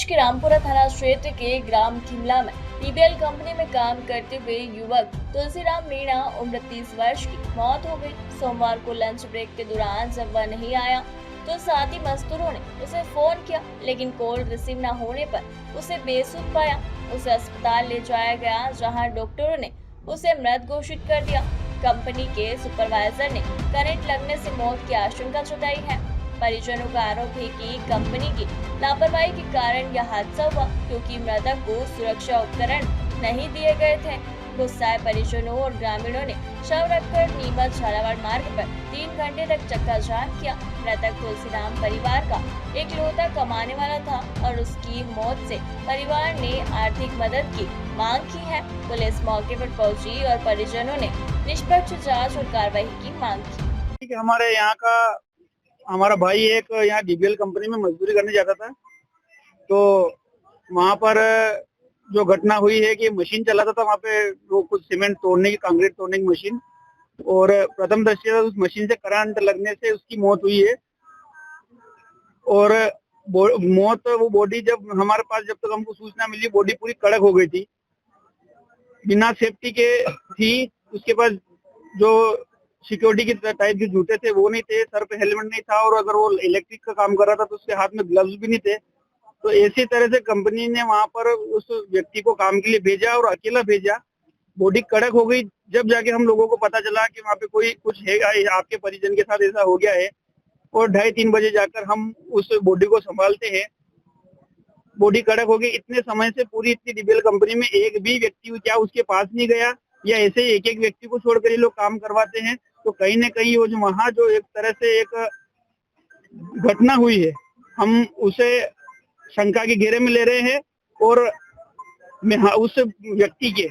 प्रदेश के रामपुरा थाना क्षेत्र के ग्राम खिमला में पीबीएल कंपनी में काम करते हुए युवक तुलसीराम मीणा उम्र 30 वर्ष की मौत हो गई। सोमवार को लंच ब्रेक के दौरान जब वह नहीं आया तो साथी मजदूरों ने उसे फोन किया, लेकिन कॉल रिसीव न होने पर उसे बेसुध पाया। उसे अस्पताल ले जाया गया, जहां डॉक्टरों ने उसे मृत घोषित कर दिया। कंपनी के सुपरवाइजर ने करंट लगने से मौत की आशंका जताई है। परिजनों का आरोप है कि कंपनी की लापरवाही के कारण यह हादसा हुआ, क्योंकि मृतक को सुरक्षा उपकरण नहीं दिए गए थे। गुस्साए परिजनों और ग्रामीणों ने शव रखकर नीमच झालावाड़ मार्ग पर 3 घंटे तक चक्का जाम किया। मृतक तुलसीराम परिवार का इकलौता कमाने वाला था और उसकी मौत से परिवार ने आर्थिक मदद की मांग की है। पुलिस मौके पर पहुंची और परिजनों ने निष्पक्ष जांच और कार्रवाई की मांग की। हमारे यहाँ का हमारा भाई एक यहाँ डीबीएल कंपनी में मजदूरी करने जाता था, तो वहाँ पर जो घटना हुई है कि मशीन चलाता था वहाँ पे, वो कुछ सीमेंट तोड़ने की, कंक्रीट तोड़ने की मशीन, और प्रथम दृष्टया उस मशीन से करंट लगने से उसकी मौत हुई है। और मौत वो बॉडी जब हमारे पास, जब तक हमको सूचना मिली, बॉडी पूरी कड़क हो गई थी, बिना सेफ्टी के थी। उसके पास जो सिक्योरिटी की टाइप के जूते थे वो नहीं थे, सर पे हेलमेट नहीं था, और अगर वो इलेक्ट्रिक का काम कर रहा था तो उसके हाथ में ग्लव्स भी नहीं थे। तो इसी तरह से कंपनी ने वहां पर उस व्यक्ति को काम के लिए भेजा और अकेला भेजा। बॉडी कड़क हो गई, जब जाके हम लोगों को पता चला कि वहाँ पे कोई कुछ है, आपके परिजन के साथ ऐसा हो गया है। और 2:30-3 बजे जाकर हम उस बॉडी को संभालते हैं। बॉडी कड़क हो गई। इतने समय से पूरी इतनी डीबीएल कंपनी में एक भी व्यक्ति क्या उसके पास नहीं गया, या ऐसे ही एक व्यक्ति को छोड़कर ये लोग काम करवाते हैं। तो कहीं न कहीं वो जो वहाँ जो एक तरह से एक घटना हुई है, हम उसे शंका के घेरे में ले रहे हैं। और उस व्यक्ति के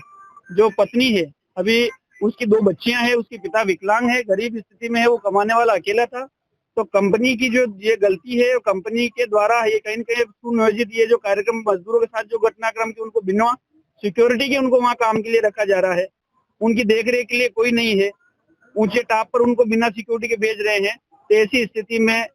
जो पत्नी है, अभी उसकी 2 बच्चियां हैं, उसके पिता विकलांग है, गरीब स्थिति में है, वो कमाने वाला अकेला था। तो कंपनी की जो ये गलती है, कंपनी के द्वारा ये कहीं न कहीं सुनियोजित ये जो कार्यक्रम मजदूरों के साथ जो घटनाक्रम की, उनको बिना सिक्योरिटी के उनको वहाँ काम के लिए रखा जा रहा है। उनकी देखरेख के लिए कोई नहीं है, ऊंचे टॉप पर उनको बिना सिक्योरिटी के भेज रहे हैं। तो ऐसी स्थिति में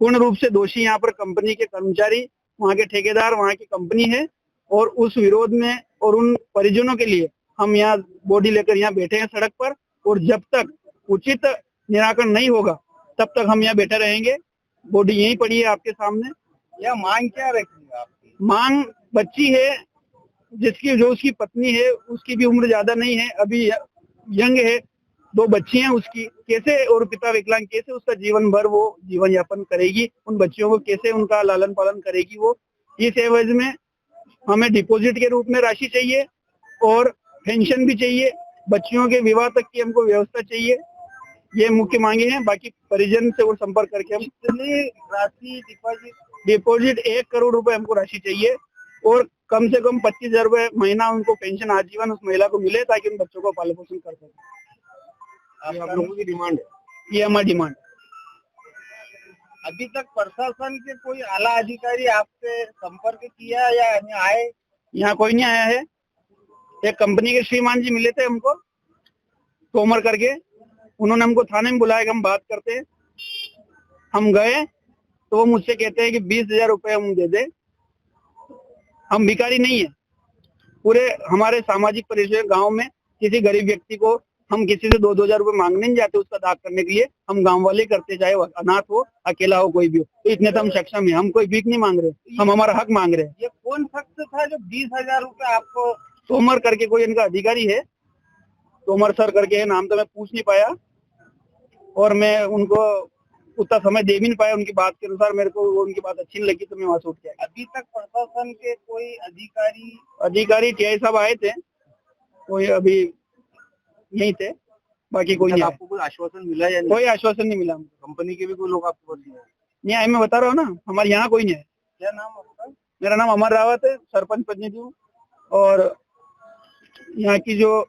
पूर्ण रूप से दोषी यहाँ पर कंपनी के कर्मचारी, वहाँ के ठेकेदार, वहाँ की कंपनी है। और उस विरोध में और उन परिजनों के लिए हम यहाँ बॉडी लेकर यहाँ बैठे हैं सड़क पर, और जब तक उचित निराकरण नहीं होगा तब तक हम यहाँ बैठे रहेंगे। बॉडी यहीं पड़ी है आपके सामने। यह मांग क्या रखी आपकी? मांग बच्ची है, जो उसकी पत्नी है, उसकी भी उम्र ज्यादा नहीं है, अभी यंग है, 2 बच्ची हैं उसकी, कैसे, और पिता विकलांग, कैसे उसका जीवन भर वो जीवन यापन करेगी, उन बच्चियों को कैसे उनका लालन पालन करेगी वो। इस एवज में हमें डिपॉजिट के रूप में राशि चाहिए और पेंशन भी चाहिए, बच्चियों के विवाह तक की हमको व्यवस्था चाहिए। ये मुख्य मांगे हैं। बाकी परिजन से और संपर्क करके हम कितनी राशि डिपॉजिट 1 करोड़ रुपए हमको राशि चाहिए, और कम से कम 25,000 रुपए महीना उनको पेंशन आजीवन उस महिला को मिले, ताकि उन बच्चों को पालन पोषण कर सके। आप लोगों की डिमांड है? ये हमारी डिमांड। अभी तक प्रशासन के कोई आला अधिकारी आपसे संपर्क किया या आए? यहाँ कोई नहीं आया है। एक कंपनी के श्रीमान जी मिले थे हमको, तोमर करके, उन्होंने हमको थाने में बुलाया कि हम बात करते हैं। हम गए तो वो मुझसे कहते हैं कि 20,000 रुपए हम दे दे। हम भिखारी नहीं है, पूरे हमारे सामाजिक परिचय गांव में किसी गरीब व्यक्ति को हम किसी से 2-2 हजार रुपए मांगने नहीं जाते उसका दाग करने के लिए। हम गांव वाले करते, चाहे अनाथ हो, अकेला हो, कोई भी हो। तो इतने तो हम सक्षम है, हम कोई भीख नहीं मांग रहे, हम हमारा हक मांग रहे हैं। ये कौन शख्स था जो 20,000 रुपए आपको? तोमर करके कोई इनका अधिकारी है, तोमर सर करके है, नाम तो मैं पूछ नहीं पाया, और मैं उनको उतना समय दे भी नहीं पाया। उनकी बात के अनुसार मेरे को उनकी बात अच्छी नहीं लगी, तो मैं वहां से उठ गया। अभी तक प्रशासन के कोई अधिकारी टीआई साहब आए थे, कोई अभी यहीं थे, बाकी कोई नहीं। आपको कोई आश्वासन मिला या नहीं? कोई आश्वासन नहीं मिला। कंपनी के भी कोई लोग आपके पास नहीं आए, मैं बता रहा हूँ ना, हमारे यहाँ कोई नहीं है। क्या नाम आपका? मेरा नाम अमर रावत है, सरपंच प्रतिनिधि हूँ। और यहाँ की जो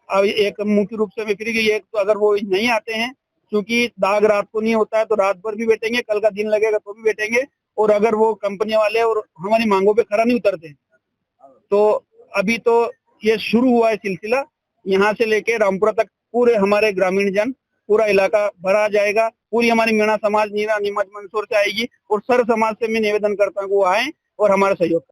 एक मुख्य रूप से बिक्री गई है, तो अगर वो नहीं आते हैं, क्योंकि दाग रात को नहीं होता है, तो रात भर भी बैठेंगे, कल का दिन लगेगा तो भी बैठेंगे। और अगर वो कंपनी वाले और हमारी मांगों पे खरा नहीं उतरते, तो अभी तो ये शुरू हुआ है सिलसिला, यहाँ से लेके रामपुरा तक पूरे हमारे ग्रामीण जन, पूरा इलाका भरा जाएगा। पूरी हमारी मीणा समाज नीमच मंदसौर से आएगी, और सर समाज से मैं निवेदन करता हूँ वो आए और हमारा सहयोग।